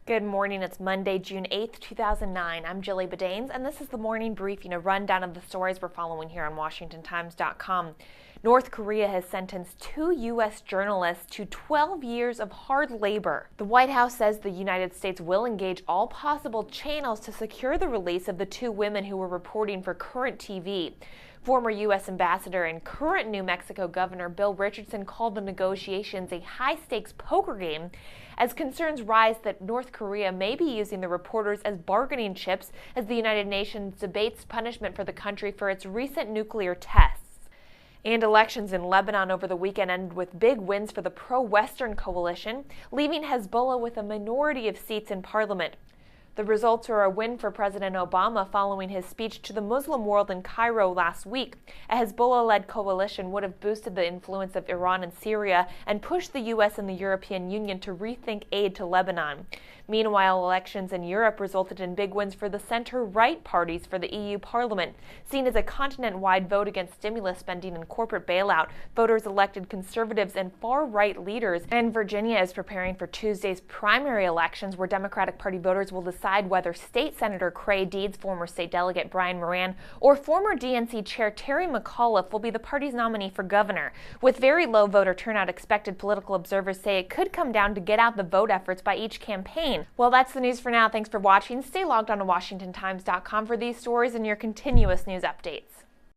Good morning. It's Monday, June 8th, 2009. I'm Jilly Badanes, and this is the morning briefing, a rundown of the stories we're following here on WashingtonTimes.com. North Korea has sentenced 2 U.S. journalists to 12 years of hard labor. The White House says the United States will engage all possible channels to secure the release of the 2 women who were reporting for Current TV. Former U.S. Ambassador and current New Mexico Governor Bill Richardson called the negotiations a high-stakes poker game as concerns rise that North Korea may be using the reporters as bargaining chips as the United Nations debates punishment for the country for its recent nuclear tests. And elections in Lebanon over the weekend ended with big wins for the pro-Western coalition, leaving Hezbollah with a minority of seats in parliament. The results are a win for President Obama following his speech to the Muslim world in Cairo last week. A Hezbollah-led coalition would have boosted the influence of Iran and Syria and pushed the U.S. and the European Union to rethink aid to Lebanon. Meanwhile, elections in Europe resulted in big wins for the center-right parties for the EU Parliament. Seen as a continent-wide vote against stimulus spending and corporate bailout, voters elected conservatives and far-right leaders. And Virginia is preparing for Tuesday's primary elections, where Democratic Party voters will decide whether State Senator Cray Deeds, former state delegate Brian Moran, or former DNC Chair Terry McAuliffe will be the party's nominee for governor. With very low voter turnout expected, political observers say it could come down to get out the vote efforts by each campaign. Well, that's the news for now. Thanks for watching. Stay logged on to WashingtonTimes.com for these stories and your continuous news updates.